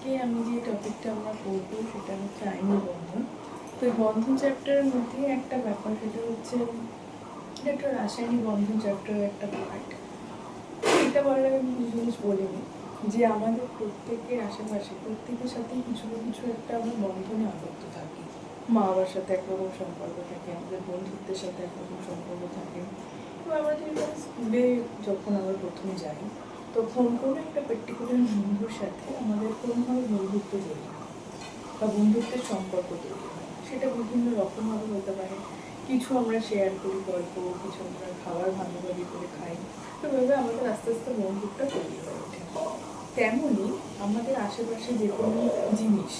আজকে আমি যে টপিকটা আমরা পড়বো সেটা হচ্ছে আইনি বন্ধন। তো এই বন্ধন চ্যাপ্টারের মধ্যে একটা ব্যাপার, সেটা হচ্ছে এটা একটা রাসায়নিক বন্ধন চ্যাপ্টারের একটা পার্ট। এটা বলার আগে আমি কিছু জিনিস বলিনি যে আমাদের প্রত্যেকের আশেপাশে প্রত্যেকের সাথেই কিছু না কিছু একটা আমরা বন্ধনে আবদ্ধ থাকি। মা বাবার সাথে একরকম সম্পর্ক থাকে, আমাদের বন্ধুত্বের সাথে একরকম সম্পর্ক থাকে। তো আমরা স্কুলে যখন আমরা প্রথমে যাই তখন কোনো একটা পার্টিকুলার বন্ধুর সাথে আমাদের কোনোভাবে বন্ধুত্ব তৈরি হয় বা বন্ধুত্বের সম্পর্ক তৈরি হয়। সেটা বিভিন্ন রকমভাবে হতে পারে। কিছু আমরা শেয়ার করি গল্প, কিছু আমরা খাবার ভাগাভাগি করে খাই। তো এভাবে আমাদের আস্তে আস্তে বন্ধুত্বটা তৈরি হয়ে ওঠে। তেমনই আমাদের আশেপাশে যে কোনো জিনিস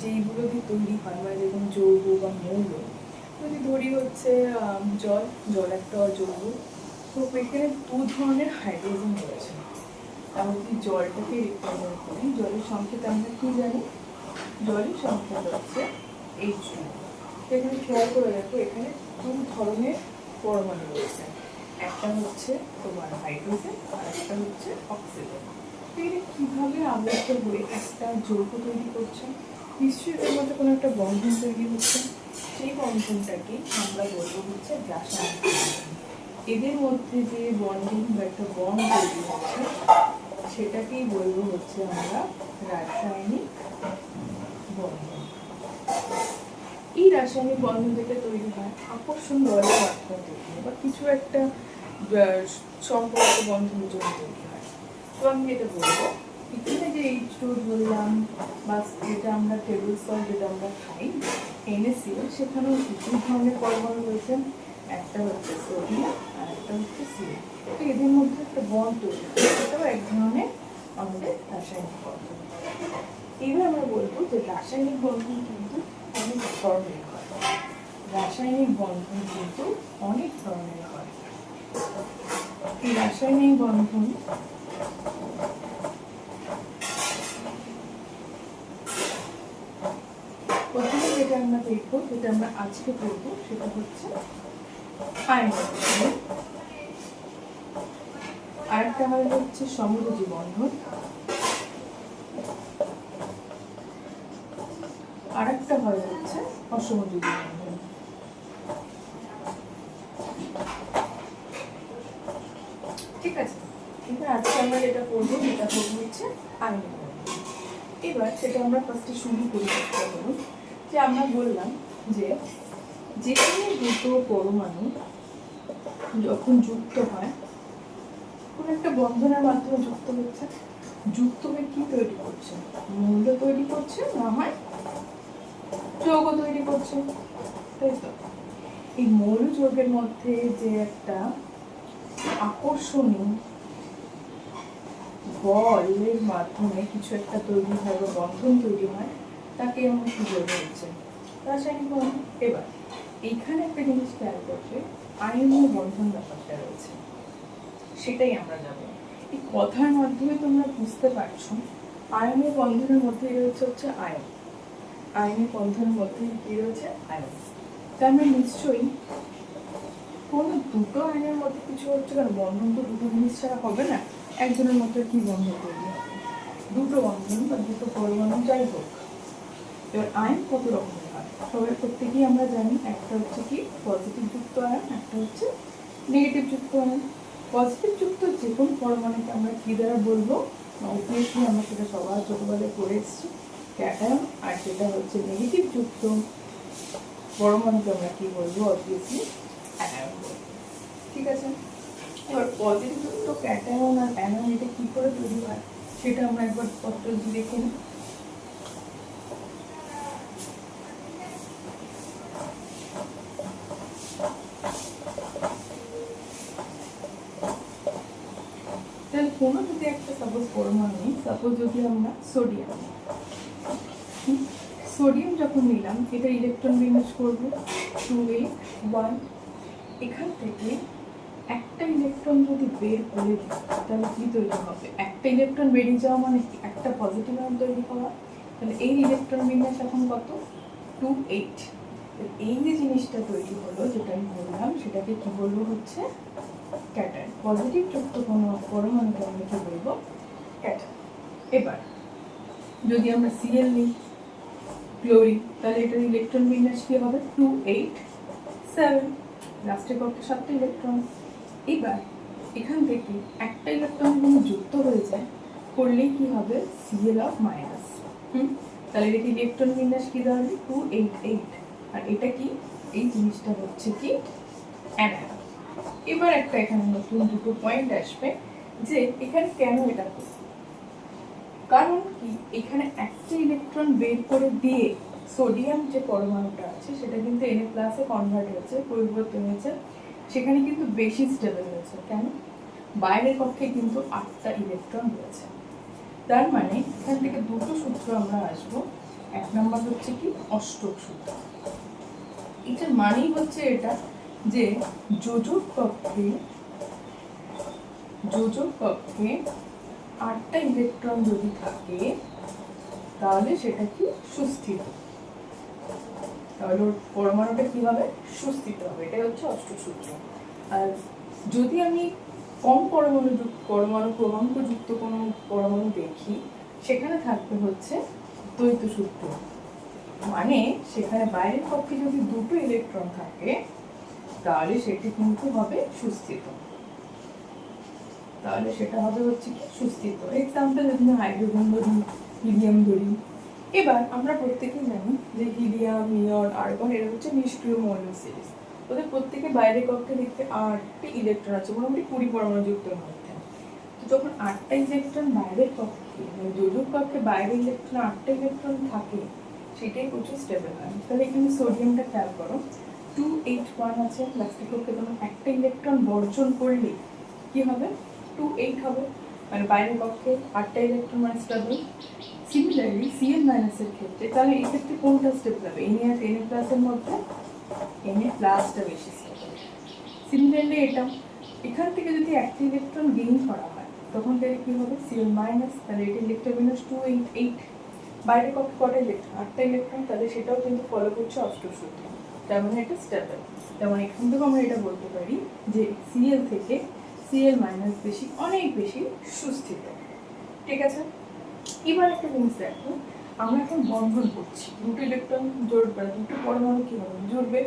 যেইগুলো দিয়ে তৈরি হয়, মানে যে কোনো যৌগ বা মৌল, যদি ধরি হচ্ছে জল একটা যৌগ। তো এখানে দু ধরনের হাইড্রোজেন রয়েছে। আমরা যদি জলটাকে রিপ্রেজেন্ট করি, জলের সংকেত আমরা কি জানি? জলের সংকেত হচ্ছে H2। এখানে খেয়াল করে দেখো, এখানে দু ধরনের পরমাণু রয়েছে। একটা হচ্ছে তোমার হাইড্রোজেন আর একটা হচ্ছে অক্সিজেন। এটা কিভাবে আবদ্ধ হয়ে একটা যৌগ তৈরি করছে? নিশ্চয়ই এর মধ্যে কোনো একটা বন্ধন তৈরি হচ্ছে। সেই বন্ধনটাকে আমরা বলবো হচ্ছে রাসায়নিক বন্ধন। এদের মধ্যে যে বন্ডিং বা একটা বন্ড তৈরি হচ্ছে সেটাকেই বলবো হচ্ছে আমরা রাসায়নিক বন্ধন। এই রাসায়নিক বন্ধন যেটা তৈরি হয় আকর্ষণ বলের মাধ্যমে তৈরি হয় বা কিছু একটা সম্পর্ক বন্ধনের জন্য তৈরি হয়। তো আমি এটা বলবো, এখানে যে H2 বললাম বা যেটা আমরা টেবিল সল্ট যেটা আমরা খাই NaCl, সেখানেও কিছু ধরনের পরমাণু রয়েছে। একটা হচ্ছে সোডিয়াম আর একটা হচ্ছে সিএল। তো এদের মধ্যে একটা বন্ড তৈরি হয়, সেটাও এক ধরনের আমাদের রাসায়নিক বন্ধন। এবার আমরা বলবো যে রাসায়নিক বন্ধন কিন্তু অনেক ধরনের হয়। রাসায়নিক বন্ধন কিন্তু অনেক ধরনের হয়। এই রাসায়নিক বন্ধন প্রথমে যেটা আমরা দেখবো, যেটা আমরা আজকে পড়বো, সেটা হচ্ছে আয়ন বন্ধন। আরেকটা হয় হচ্ছে সমযোজী বন্ধন, আরেকটা হয় হচ্ছে অসমযোজী বন্ধন। ঠিক আছে, এবার আজকে আমরা যেটা পড়বো সেটা হচ্ছে আয়ন বন্ধন। এবার সেটা আমরা ফার্স্টে শুরু করি। চেষ্টা করুন যে আমরা বললাম যে যেখানে দুটো পরমাণু যখন যুক্ত হয়, কোন একটা বন্ধনের মাধ্যমে যুক্ত হচ্ছে, যুক্ত হয়ে কি তৈরি করছে? মৌল তৈরি করছে, না হয় যৌগ তৈরি করছে, তাই তো? এই মৌল যৌগের মধ্যে যে একটা আকর্ষণীয় বলের মাধ্যমে কিছু একটা তৈরি হয় বা বন্ধন তৈরি হয়, তাকে আমরা কি বলবো হচ্ছে রাসায়নিক বন্ধন। এবার এইখানে একটা জিনিস খেয়াল করবে, আয়নীয় বন্ধন ব্যাপারটা রয়েছে, সেটাই আমরা যাব। এই কথার মাধ্যমে তোমরা বুঝতে পারছো আয়নীয় বন্ধনের মধ্যে হচ্ছে আয়ন। আয়নীয় বন্ধনের মধ্যে কি রয়েছে? আয়ন। তার মানে নিশ্চয়ই কোনো দুটো আয়নের মধ্যে কিছু হচ্ছে, কারণ বন্ধন তো দুটো জিনিস ছাড়া হবে না। একজনের মধ্যে কি বন্ধন তৈরি হবে? দুটো বন্ধন বা দুটো পরমাণু, যাই হোক। এবার আয়ন কত রকমের হয় সবাই প্রত্যেকেই আমরা জানি। একটা হচ্ছে কি পজিটিভ যুক্ত আয়ন, একটা হচ্ছে নেগেটিভ যুক্ত আয়ন। পজিটিভ যুক্ত যে কোনো পরমাণুকে আমরা কি দ্বারা বলবো? অবভিয়াসলি আমরা সেটা সবার ছোটবেলায় পড়ে এসেছি, ক্যাটায়ন। আর যেটা হচ্ছে নেগেটিভ যুক্ত পরমাণুকে আমরা কি বলবো? অবভিয়াসলি অ্যানায়ন বলবো। ঠিক আছে, এবার পজিটিভ যুক্ত ক্যাটায়ন আর অ্যানায়ন এটা কি করে তৈরি হয় সেটা আমরা একবার পত্র দেখে নিই। তাহলে কোনো যদি একটা সাপোজ পরমাণু নিই, সাপোজ যদি আমরা সোডিয়াম যখন নিলাম, এটা ইলেকট্রন বিন্যাস করবো 281। এখান থেকে একটা ইলেকট্রন যদি বের করে দিই তাহলে কি তৈরি হবে? একটা ইলেকট্রন বেরিয়ে যাওয়া মানে একটা পজিটিভ আয়ন তৈরি হওয়া। তাহলে এই ইলেকট্রন বিন্যাস এখন কত? 28। এই যে জিনিসটা তৈরি হলো, যেটা আমি বললাম, সেটাকে কি বলবো হচ্ছে ক্যাটায়ন। পজিটিভ যুক্ত কোনো পরমাণুকে আমরা কি বলবো? ক্যাটায়ন। এবার যদি আমরা Cl নিই ক্লোরিন, তাহলে এটার ইলেকট্রন বিন্যাস কি হবে 2 8 7, লাস্টের কক্ষে 7টা ইলেকট্রন। এবার এখান থেকে একটা ইলেকট্রন যদি যুক্ত হয়ে যায় করলেই কি হবে Cl অফ মাইনাস। তাহলে এটা ইলেকট্রন বিন্যাস কি দাঁড়াবে 2 8 8, আর এটা কি এই জিনিসটা হচ্ছে কি অ্যানায়ন। এবার একটা এখানে নতুন দুটো পয়েন্ট আসবে যে এখানে কেন এটা হলো, কারণ কি এখানে একটা ইলেকট্রন বের করে দিয়ে সোডিয়াম যে পরমাণুটা আছে সেটা কিন্তু Na+ এ কনভার্ট হয়েছে, পরিবর্তন হয়েছে, সেখানে কিন্তু বেশি স্টেবল হয়েছে। কেন? বাইরের কক্ষে কিন্তু 8টা ইলেকট্রন রয়েছে। তার মানে এখান থেকে দুটো সূত্র আমরা আসবো। এক নম্বর হচ্ছে কি অষ্টক সূত্র। এটার মানেই হচ্ছে এটা যে যোজক কক্ষে 8টা ইলেকট্রন যদি থাকে তাহলে সেটা কি সুস্থির, তাহলে পরমাণুটা কি হবে সুস্থিত হবে। এটাই হচ্ছে অষ্টক সূত্র। আর যদি আমি কম পরমাণু ক্রমাঙ্কযুক্ত কোনো পরমাণু দেখি সেখানে থাকবে হচ্ছে দ্বৈত সূত্র, মানে সেখানে বাইরের কক্ষে যদি দুটো ইলেকট্রন থাকে তাহলে সেটি কিন্তু হবে সুস্থিত, তাহলে সেটা হবে হচ্ছে কি সুস্থিত। এক্সাম্পল যদি হাইড্রোজেন ধরি, হিলিয়াম ধরি। এবার আমরা প্রত্যেকেই জানি যে হিলিয়াম, নিয়ন, আর্গন এরা হচ্ছে নিষ্ক্রিয় মৌল সিরিজ। ওদের প্রত্যেকে বাইরের কক্ষে দেখতে 8টি ইলেকট্রন আছে, মোটামুটি 20 পরমাণু যুক্ত মধ্যে। তো যখন 8টা ইলেকট্রন বাইরের কক্ষে, মানে যোজক কক্ষে বাইরের ইলেকট্রন 8টা ইলেকট্রন থাকে, সেটাই প্রচুর স্টেবল হয়। তাহলে এখানে সোডিয়ামটা খেয়াল করো 2 8 1 আছে, লাস্টের কক্ষে তোমার একটা ইলেকট্রন বর্জন করলে কি হবে 2 8 হবে, মানে বাইরের কক্ষে 8টা ইলেকট্রন মানে স্টেবল। সিমিলারলি Cl- এর ক্ষেত্রে, তাহলে এই ক্ষেত্রে কোনটা স্টেবল হবে? Na আর Na+ এর মধ্যে Na+টা বেশি স্টেবল। সিমিলারলি এটা এখান থেকে যদি একটা ইলেকট্রন গেইন করা হয় তখন তাহলে কি হবে Cl-, তাহলে এটা ইলেকট্রন বিন্যাস 2 8 8। বাইরের কক্ষে কটা ইলেকট্রন? 8টা ইলেকট্রন, তাহলে সেটাও কিন্তু ফলো করছে অষ্টক সূত্র, তার মানে এটা স্টেবল। যেমন এখান থেকে আমরা এটা বলতে পারি যে Cl থেকে Cl- বেশি, অনেক বেশি সুস্থিত। ঠিক আছে? এবার একটা জিনিস দেখো, আমরা এখন বন্ধন করছি, দুটো ইলেকট্রন জোড়বে, দুটো পরমাণু কিভাবে জুড়বে।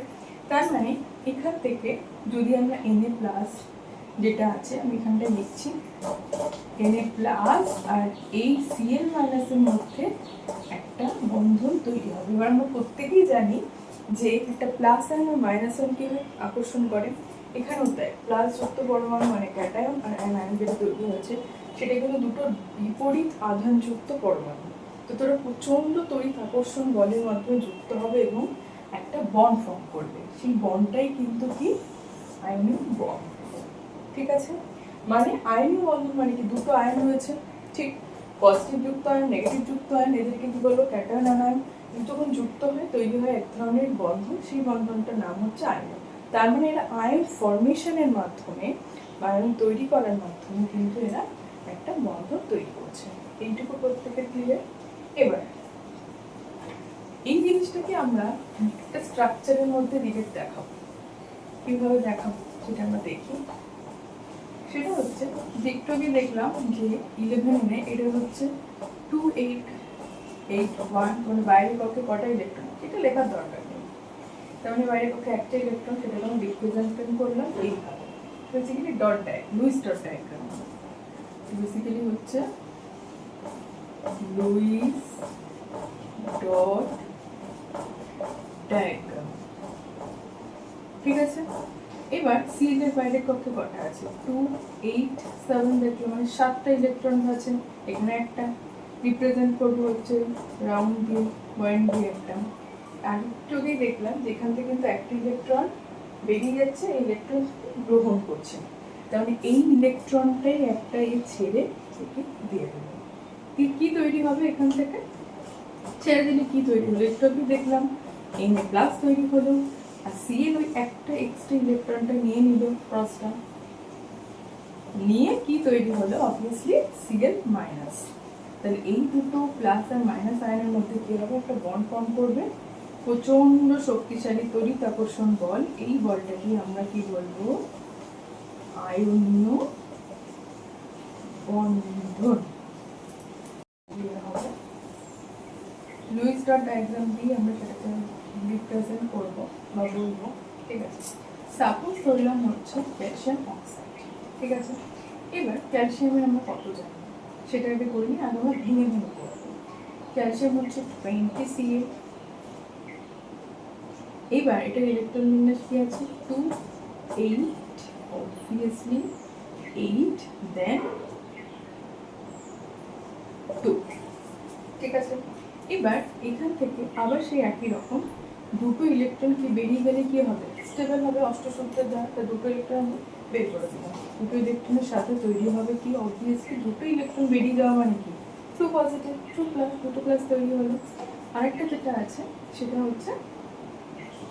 তার মানে এখান থেকে যদি আমরা Na+ যেটা আছে আমি এখানটায় লিখছি Na+ আর এই Cl- এর মধ্যে একটা বন্ধন তৈরি হবে। এবার আমরা প্রত্যেকেই জানি যে একটা প্লাস আয়ন আর মাইনাস আয়ন কিভাবে আকর্ষণ করে, এখানেও তাই। প্লাস যুক্ত পরমাণু মানে ক্যাটায়ন, আর অ্যানায়ন যেটা তৈরি হয়েছে সেটা কিন্তু দুটো বিপরীত আধানযুক্ত পরমাণু। তো তোরা প্রচন্ড তড়িৎ আকর্ষণ বলের মাধ্যমে যুক্ত হবে এবং একটা বন্ড ফর্ম করবে। সেই বন্ডটাই কিন্তু কি আয়নীয় বন্ড। ঠিক আছে? মানে আয়নীয় বন্ধন মানে কি দুটো আয়ন রয়েছে, ঠিক, পজিটিভ যুক্ত আয়ন, নেগেটিভ যুক্ত আয়ন, এদেরকে কি বলবো ক্যাটায়ন আনায়ন। যখন যুক্ত হয় তৈরি হয় এক ধরনের বন্ধন, সেই বন্ধনটার নাম হচ্ছে আয়ন। তার মানে এরা আয়ন ফরমেশনের মাধ্যমে বা আয়ন তৈরি করার মাধ্যমে কিন্তু এরা একটা বন্ধন তৈরি করছে। এইটুকু প্রত্যেকের ক্লিয়ার? এবার এই জিনিসটাকে আমরা একটা স্ট্রাকচারের মধ্যে ডিরেক্ট দেখাবো। কিভাবে দেখাবো সেটা আমরা দেখি। সেটা হচ্ছে যে একটু আগে দেখলাম যে 11 এটা হচ্ছে 2 8 8 1, মানে বাইরের কক্ষে কটা ইলেকট্রন এটা লেখার দরকার নেই। তার মানে বাইরের কক্ষে একটা ইলেকট্রন, সেটাকে আমি রিপ্রেজেন্ট করলাম এইভাবে, basically Luis dot diagram. Basically হচ্ছে লুইস ডট ডায়াগ্রাম। ঠিক আছে? এবার Cl এর বাইরের কক্ষে কটা আছে 2 8 7 দেখলো, মানে 7টা ইলেকট্রন আছে। এখানে একটা রিপ্রেজেন্ট করবো হচ্ছে রাউন্ড দিয়ে, পয়েন্ট দিয়ে একটা। আর একটুকেই দেখলাম যেখান থেকে কিন্তু একটা ইলেকট্রন বেরিয়ে যাচ্ছে, এই ইলেকট্রন গ্রহণ করছে, তার মানে এই ইলেকট্রনটাই একটা এই ছেড়ে একে দিয়ে দেবে। কি তৈরি হবে এখান থেকে? ছেড়ে দিলে কি তৈরি হলো? একটু আগে দেখলাম Na+ তৈরি হলো, আর Cl ওই একটা এক্সট্রা ইলেকট্রনটা নিয়ে নিল, ক্রসটা নিয়ে কি তৈরি হলো? Obviously Cl-। তাহলে এই দুটো প্লাস আর মাইনাস আয়নের মধ্যে কি হবে? একটা বন্ড ফর্ম করবে, প্রচন্ড শক্তিশালী তড়িৎ আকর্ষণ বল। এই বলটাকে আমরা কি বলবো? আয়নীয় বন্ধন। লুইস ডট ডায়াগ্রাম দিয়ে আমরা সেটাকে রিপ্রেজেন্ট করবো বা বলবো। ঠিক আছে, সাপোজ ধরলাম হচ্ছে ক্যালসিয়াম অক্সাইড। ঠিক আছে, এবার ক্যালসিয়ামের আমরা কত জানি সেটা আগে করে নিই, আগে আমরা ভেঙে ভেঙে করবো। ক্যালসিয়াম হচ্ছে 20 Ca। এবার এটার ইলেকট্রন বিন্যাস কি আছে, 2 8 obviously 8 then 2। ঠিক আছে, এবার এখান থেকে আবার সেই একই রকম দুটো ইলেকট্রন কি বেরিয়ে গেলে কি হবে, স্টেবল হবে অষ্টসূত্রের দ্বারা। তা দুটো ইলেকট্রন বের করে দিলাম, দুটো ইলেকট্রনের সাথে তৈরি হবে কি, অবভিয়াসলি দুটো ইলেকট্রন বেরিয়ে যাওয়া মানে কি, 2 পজিটিভ 2 প্লাস, দুটো প্লাস তৈরি হলো। আরেকটা যেটা আছে সেটা হচ্ছে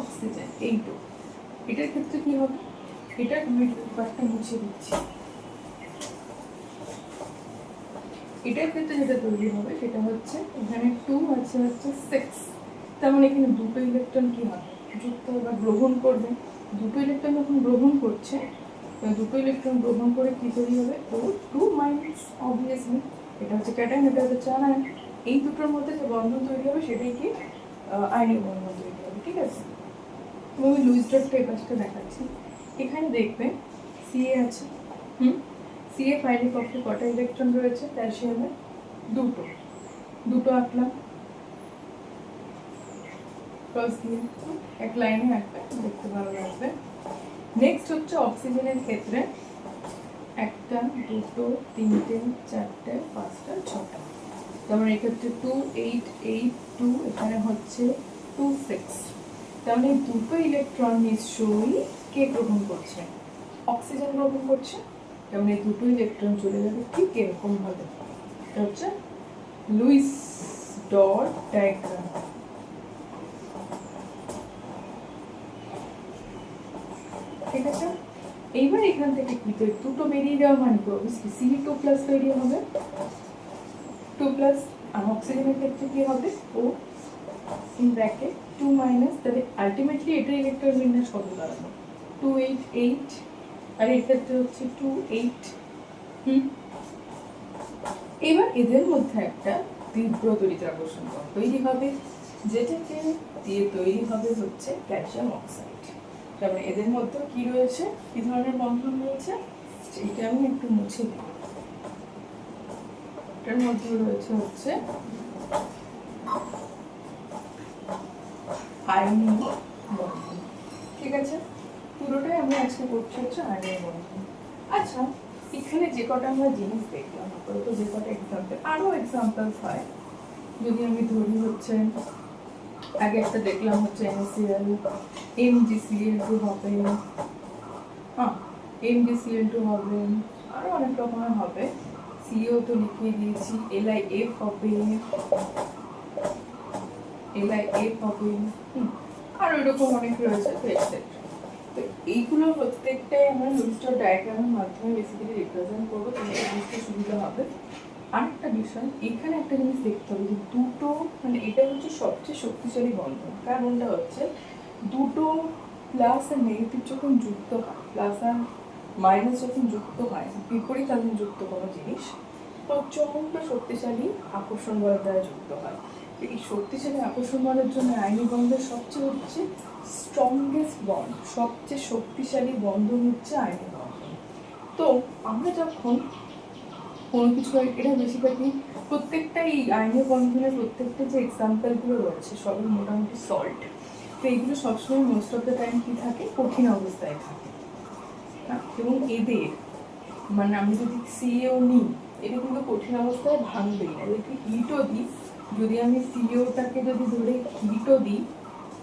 অক্সিজেন, এইটু। এটার ক্ষেত্রে কি হবে, এটা আমি ব্যাপারটা মুছে দিচ্ছি। এটার ক্ষেত্রে যেটা তৈরি হবে সেটা হচ্ছে এখানে 2 আছে হচ্ছে 6, তার মানে এখানে দুটো ইলেকট্রন কি হবে, যুক্ত বা গ্রহণ করবে। দুটো ইলেকট্রন যখন গ্রহণ করছে, দুটো ইলেকট্রন গ্রহণ করে কি তৈরি হবে, ও 2 মাইনাস, অবভিয়াসলি এটা হচ্ছে ক্যাটায়ন, এটা হচ্ছে আনায়ন। এই দুটোর মধ্যে যে বন্ধন তৈরি হবে সেটাই কি আয়নীয় বন্ধন তৈরি হবে। ঠিক আছে, আমি লুইস ডট পেপারটা দেখাচ্ছি। এখানে দেখবে সিএ আছে, সিএ ফাইনাল কক্ষে কটা ইলেকট্রন রয়েছে, ক্যালসিয়ামের দুটো, দুটো আঁকলাম ক্রস দিয়ে, এক লাইনে আঁকবে, দেখতে ভালো লাগবে। নেক্সট হচ্ছে অক্সিজেনের ক্ষেত্রে একটা, দুটো, তিনটে, চারটে, পাঁচটা, ছটা। তারপরে এক্ষেত্রে 2 8 8 2, এখানে হচ্ছে 2 6। তার মানে দুটো ইলেকট্রন নিশ্চয়ই কে গ্রহণ করছে, অক্সিজেন গ্রহণ করছে। তার মানে দুটো ইলেকট্রন চলে যাবে ঠিক এরকম ভাবে। এটা হচ্ছে লুইস ডট ডায়াগ্রাম। ঠিক আছে, এইবার এখান থেকে কি তৈরি, দুটো বেরিয়ে যাওয়া মানে তো অবভিয়াসলি Ca2+ তৈরি হবে, 2+। আর অক্সিজেনের ক্ষেত্রে কি হবে, ও ইন ব্র্যাকেট 2 মাইনাস, তাহলে আলটিমেটলি এটা ইলেকট্রন বিন্যাস কত দাঁড়াবে, 2 8 8, আর এর ক্ষেত্রে হচ্ছে 2 8। এবার এদের মধ্যে একটা তীব্র তড়িৎ-আকর্ষণ বল তৈরি হবে, যেটাকে দিয়ে তৈরি হবে হচ্ছে ক্যালসিয়াম অক্সাইড। তারপরে এদের মধ্যে কি রয়েছে, কি ধরনের বন্ধন রয়েছে, এইটা আমি একটু মুছে দিই। এটার মধ্যে রয়েছে হচ্ছে আয়নীয় বন্ধন। ঠিক আছে, পুরোটাই আমি আজকে করছি হচ্ছে আয়নীয় বন্ধন। আচ্ছা, এখানে যে কটা আমরা জিনিস দেখলাম, আপাতত যে কটা এক্সাম্পল, আরো এক্সাম্পল হয়। যদি আমি ধরি হচ্ছে আগে একটা দেখলাম হচ্ছে NaCl, MgCl2 হবে, MgCl2 হবে, আরো অনেক রকমের হবে। CO তো লিখিয়ে দিয়েছি, LiF হবে, LiF হবে, আর এরকম অনেক রয়েছে, তো এক্সেট্রা। তো এইগুলোর প্রত্যেকটাই আমরা লুইস ডট ডায়াগ্রামের মাধ্যমে বেসিক্যালি রিপ্রেজেন্ট করবো, তোমাদের বুঝতে সুবিধা হবে। আরেকটা বিষয়, এখানে একটা জিনিস দেখতে হবে যে দুটো, মানে এটা হচ্ছে সবচেয়ে শক্তিশালী বন্ধন। কারণটা হচ্ছে দুটো প্লাস আর নেগেটিভ যখন যুক্ত হয়, প্লাস আর মাইনাস যখন যুক্ত হয়, বিপরীতাধীন যুক্ত কোনো জিনিস প্রচণ্ড শক্তিশালী আকর্ষণ বলের দ্বারা যুক্ত হয়। এই শক্তিশালী আকর্ষণ বলের জন্য আয়নি বন্ধের সবচেয়ে হচ্ছে স্ট্রংগেস্ট বন্ড, সবচেয়ে শক্তিশালী বন্ধন হচ্ছে আয়নি বন্ধন। তো আমরা যখন কোনো কিছু, এটা বেশিরভাগই প্রত্যেকটাই আয়নীয় বন্ধনের প্রত্যেকটা যে এক্সাম্পলগুলো রয়েছে সবই মোটামুটি সল্ট। তো এইগুলো সবসময় মোস্ট অফ দ্য টাইম কি থাকে, কঠিন অবস্থায় থাকে। এবং এদের মানে আমি যদি সিও নিই, এটা কিন্তু কঠিন অবস্থায় ভাঙবেই না। যদি হিটও দিই, যদি আমি সিওটাকে যদি ধরে হিটও দিই,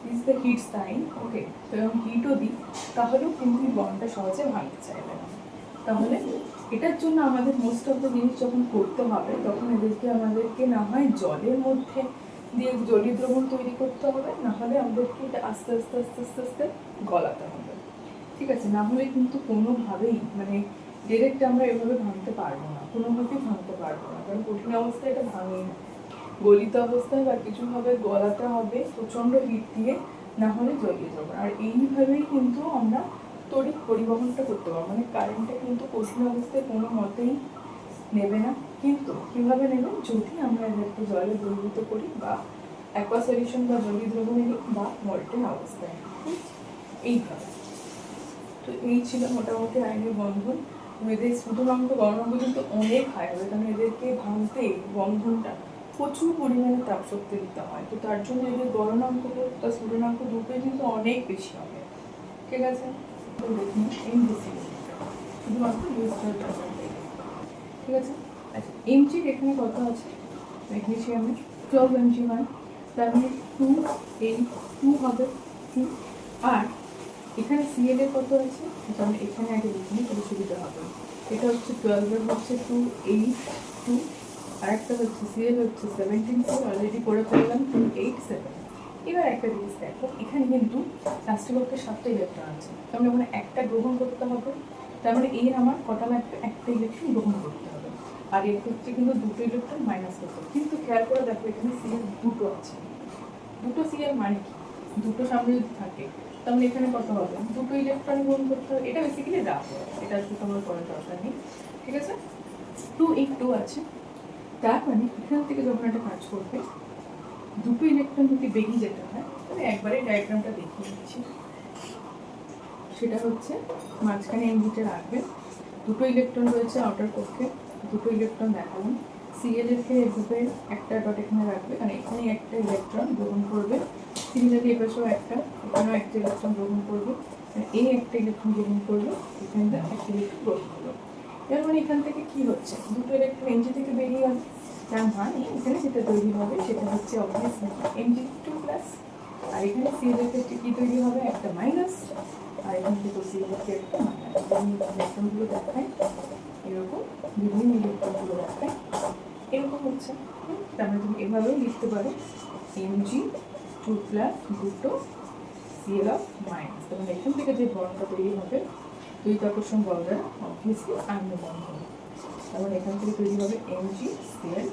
দিস দ্য হিট সাইন, ওকে, তো এরকম হিটও দিই, তাহলেও কিন্তু এই বন্ডটা সহজে ভাঙতে চাইবে না। তাহলে এটার জন্য আমাদের মোস্ট অফ দ্য জিনিস যখন করতে হবে, তখন আমাদেরকে না হয় জলের মধ্যে দিয়ে জলীয় দ্রবণ তৈরি করতে হবে, না হলে আমাদেরকে এটা আস্তে আস্তে আস্তে আস্তে আস্তে গলাতে হবে। ঠিক আছে, না হলে কিন্তু কোনোভাবেই মানে ডিরেক্ট আমরা এভাবে ভাঙতে পারবো না, কোনোভাবেই ভাঙতে পারবো না, কারণ কঠিন অবস্থায় এটা ভাঙেই না। গলিত অবস্থায় বা কিছুভাবে গলাতে হবে প্রচণ্ড হিট দিয়ে, না হলে জলীয় দ্রবণ। আর এইভাবেই কিন্তু আমরা তড়িৎ পরিবহনটা করতে পারবো, মানে কারেন্টটা কিন্তু কঠিন অবস্থায় কোনো মতেই নেবে না। কিন্তু কীভাবে নেবে, যদি আমরা এদেরকে জলে দ্রবীভূত করি বা অ্যাকোয়া সলিউশন বা জলীয় দ্রবণে নিই বা মল্টেন অবস্থায়। এইভাবে তো এই ছিল মোটামুটি আয়নিক বন্ধন। এদের শুধুমাত্র গণনা কিন্তু অনেক হাই হবে, কারণ এদেরকে ভাঙতে বন্ধনটা প্রচুর পরিমাণে তাপ শক্তি দিতে হয়। তো তার জন্য এদের গলনাঙ্ক তার স্ফুটনাঙ্ক দুটোই কিন্তু অনেক বেশি হবে। ঠিক আছে, তো দেখুন এমজিসি শুধুমাত্র ইউজফুল পার্সেন্টেজ। ঠিক আছে, আচ্ছা এমজির এখানে কত আছে ম্যাগনেসিয়ামে 12 mg হয়, তার মানে 2 হবে 2। আর এখানে সিএল এর কত আছে, তাহলে এখানে আগে লিখুন তাহলে সুবিধা হবে। এটা হচ্ছে 12 এর হচ্ছে 2 8 2, আর একটা হচ্ছে সিএল হচ্ছে 17 অলরেডি করে ফেললাম 2 8 7। এবার একটা জিনিস দেখো, এখানে কিন্তু লাস্টের পক্ষে 7টা ইলেকট্রন আছে, তার মানে একটা গ্রহণ করতে হবে। তার মানে এর আমার কটা লাগবে, একটা ইলেকট্রন গ্রহণ করতে হবে। আর এর ক্ষেত্রে কিন্তু দুটো ইলেকট্রন মাইনাস করতে হবে। কিন্তু খেয়াল করে দেখো এখানে সিএল দুটো আছে, দুটো সিএল মানে কি, দুটো সামনে যদি থাকে তাহলে এখানে কত হবে, দুটো ইলেকট্রন গ্রহণ করতে হবে। এটা বেসিক্যালি রাফ, এটা হচ্ছে তোমার করার দরকার নেই। ঠিক আছে, 2 8 2 আছে, তার মানে এখান থেকে যখন একটা কাজ করবে দুটো ইলেকট্রন যদি বেরিয়ে যেতে হয়, তাহলে একবারে ডায়াগ্রামটা দেখিয়ে দিচ্ছি। সেটা হচ্ছে মাঝখানে এমজিটা রাখবে, দুটো ইলেকট্রন রয়েছে আউটার পক্ষে, দুটো ইলেকট্রন দেখালাম। সিএল এর এভাবে একটা ডট এখানে রাখবে, কারণ এখানে একটা ইলেকট্রন গ্রহণ করবে। সিমিলারলি এপাশেও একটা, এখানেও একটা ইলেকট্রন গ্রহণ করবে, এই একটা ইলেকট্রন গ্রহণ করবে, এখানে একটা ইলেকট্রন গ্রহণ করবে। এর মানে এখান থেকে কি হচ্ছে, দুটো ইলেকট্রন এমজি থেকে বেরিয়ে গেল, তার মানে এখানে যেটা তৈরি হবে সেটা হচ্ছে অবভিয়াসলি mg2+, আর এখানে সিএল এর ক্ষেত্রে কি তৈরি হবে, একটা মাইনাস, আর এখান থেকে সিএল এর ক্ষেত্রে মাইনাস। ইলেকট্রনগুলো দেখায় এরকম, বিভিন্ন ইলেকট্রনগুলো দেখায় এরকম হচ্ছে। তারপরে তুমি এভাবেও লিখতে পারো mg2+ দুটো সিএল অফ মাইনাস। তাহলে এখান থেকে যে বন্ডটা তৈরি হবে দুই আকর্ষণ বল দ্বারা অবভিয়াসলি আয়ন বন্ধন, তাহলে এখান থেকে তৈরি হবে mg সিএল